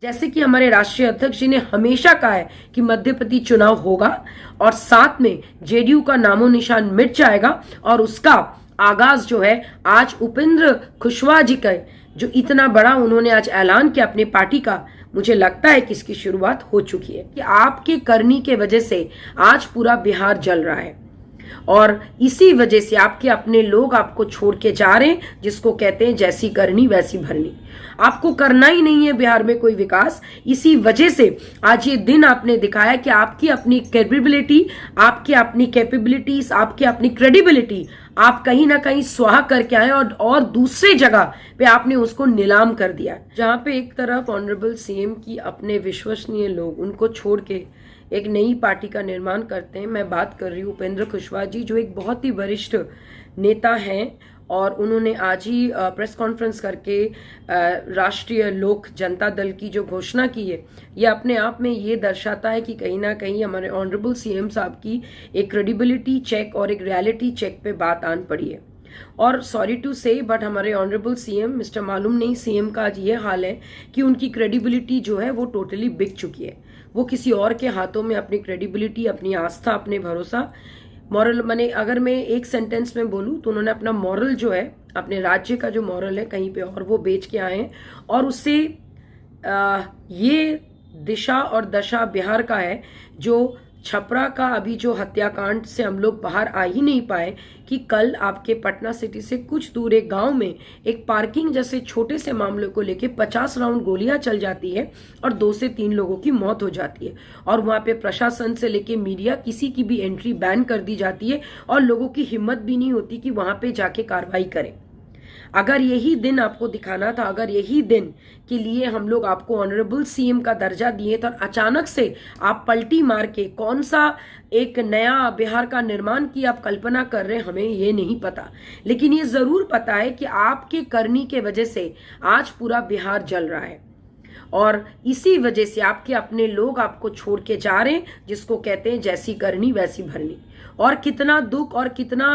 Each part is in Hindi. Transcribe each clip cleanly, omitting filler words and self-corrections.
जैसे कि हमारे राष्ट्रीय अध्यक्ष जी ने हमेशा कहा है कि मध्य प्रदेश चुनाव होगा और साथ में जेडीयू का नामो निशान मिट जाएगा और उसका आगाज जो है आज उपेंद्र कुशवाहा जी का जो इतना बड़ा उन्होंने आज ऐलान किया अपनी पार्टी का, मुझे लगता है कि इसकी शुरुआत हो चुकी है कि आपके करनी के वजह से आज पूरा बिहार जल रहा है और इसी वजह से आपके अपने लोग आपको छोड़ के जा रहे हैं, जिसको कहते हैं जैसी करनी वैसी भरनी। आपको करना ही नहीं है बिहार में कोई विकास। इसी वजह से आज ये दिन आपने दिखाया कि आपकी अपनी कैपेबिलिटी, आपकी अपनी कैपेबिलिटीज, आपकी अपनी क्रेडिबिलिटी आप कहीं ना कहीं स्वाहा करके आए और दूसरे जगह पे आपने उसको नीलाम कर दिया। जहां पे एक तरफ ऑनरेबल सीएम की अपने विश्वसनीय लोग उनको छोड़ के एक नई पार्टी का निर्माण करते हैं। मैं बात कर रही हूँ उपेंद्र कुशवाहा जी, जो एक बहुत ही वरिष्ठ नेता हैं और उन्होंने आज ही प्रेस कॉन्फ्रेंस करके राष्ट्रीय लोक जनता दल की जो घोषणा की है, ये अपने आप में ये दर्शाता है कि कहीं ना कहीं हमारे ऑनरेबल सीएम साहब की एक क्रेडिबिलिटी चेक और एक रियलिटी चेक पे बात आन पड़ी है। और सॉरी टू से बट हमारे ऑनरेबल सीएम मिस्टर मालूम नहीं सीएम का आज ये हाल है कि उनकी क्रेडिबिलिटी जो है वो टोटली बिक चुकी है। वो किसी और के हाथों में अपनी क्रेडिबिलिटी, अपनी आस्था, अपने भरोसा, मॉरल, माने अगर मैं एक सेंटेंस में बोलूं तो उन्होंने अपना मॉरल जो है, अपने राज्य का जो मॉरल है कहीं पे और वो बेच के आए हैं और उससे ये दिशा और दशा बिहार का है जो छपरा का अभी जो हत्याकांड से हम लोग बाहर आ ही नहीं पाए कि कल आपके पटना सिटी से कुछ दूर एक गांव में एक पार्किंग जैसे छोटे से मामले को लेके 50 राउंड गोलियां चल जाती है और 2 से 3 लोगों की मौत हो जाती है और वहां पे प्रशासन से लेके मीडिया किसी की भी एंट्री बैन कर दी जाती है और लोगों की हिम्मत भी नहीं होती कि वहां पे जाके कार्रवाई करें। अगर यही दिन आपको दिखाना था, अगर यही दिन के लिए हम लोग आपको ऑनरेबल सीएम का दर्जा दिए तो अचानक से आप पलटी मार के कौन सा एक नया बिहार का निर्माण की आप कल्पना कर रहे हैं, हमें ये नहीं पता। लेकिन ये जरूर पता है कि आपके करनी के वजह से आज पूरा बिहार जल रहा है और इसी वजह से आपके अपने लोग आपको छोड़ के जा रहे हैं, जिसको कहते हैं जैसी करनी वैसी भरनी। और कितना दुख और कितना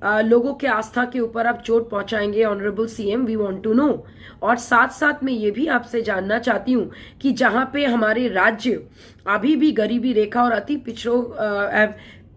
लोगों के आस्था के ऊपर आप चोट पहुंचाएंगे honourable CM, we want to know. और साथ साथ मैं ये भी आपसे जानना चाहती हूं कि जहां पे हमारे राज्य अभी भी गरीबी रेखा और अति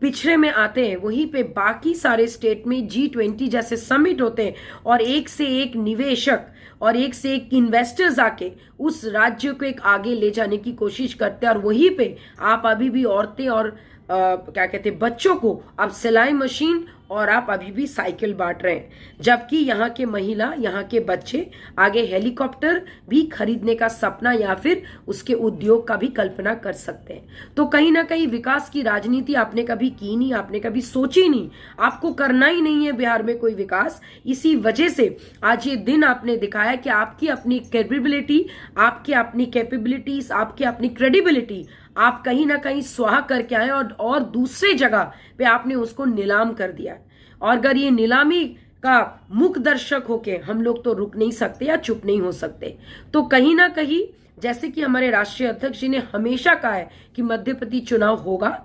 पिछड़े में आते हैं, वहीं पे बाकी सारे स्टेट में G20 जैसे समिट होते हैं और एक से एक निवेशक और एक से एक इन्वेस्टर्स आके उस राज्य को एक आगे ले जाने की कोशिश करते हैं और वहीं पे आप अभी भी औरतें और क्या कहते हैं बच्चों को आप सिलाई मशीन और आप अभी भी साइकिल बांट रहे हैं, जबकि यहाँ के महिला, यहाँ के बच्चे आगे हेलीकॉप्टर भी खरीदने का सपना या फिर उसके उद्योग का भी कल्पना कर सकते हैं। तो कहीं ना कहीं विकास की राजनीति आपने कभी की नहीं, आपने कभी सोची नहीं, आपको करना ही नहीं है बिहार में कोई विकास। इसी वजह से आज ये दिन आपने दिखाया कि आपकी अपनी कैपेबिलिटी, आपकी अपनी कैपेबिलिटीज, आपकी अपनी क्रेडिबिलिटी आप कहीं ना कहीं स्वाहा करके आए और दूसरे जगह पे आपने उसको नीलाम कर दिया। और अगर ये नीलामी का मुख्य दर्शक होके हम लोग तो रुक नहीं सकते या चुप नहीं हो सकते। तो कहीं ना कहीं जैसे कि हमारे राष्ट्रीय अध्यक्ष जी ने हमेशा कहा है कि मध्य प्रदेश चुनाव होगा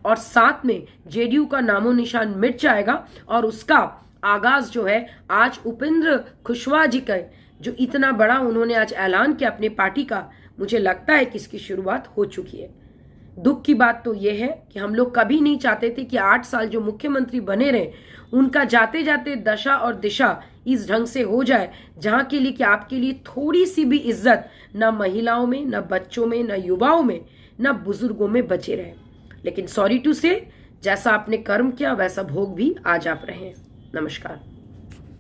और साथ में जेडीयू का नामो निशान मिट जाएगा और उसका आगाज जो है आज उपेंद्र कुशवाहा जी का जो इतना बड़ा उन्होंने आज ऐलान किया अपनी पार्टी का, मुझे लगता है कि इसकी शुरुआत हो चुकी है। दुख की बात तो यह है कि हम लोग कभी नहीं चाहते थे कि 8 साल जो मुख्यमंत्री बने रहे उनका जाते जाते दशा और दिशा इस ढंग से हो जाए जहां के लिए कि आपके लिए थोड़ी सी भी इज्जत न महिलाओं में, न बच्चों में, न युवाओं में, न बुजुर्गों में बचे रहे। लेकिन सॉरी टू से, जैसा आपने कर्म किया वैसा भोग भी आज आप रहे हैं। नमस्कार।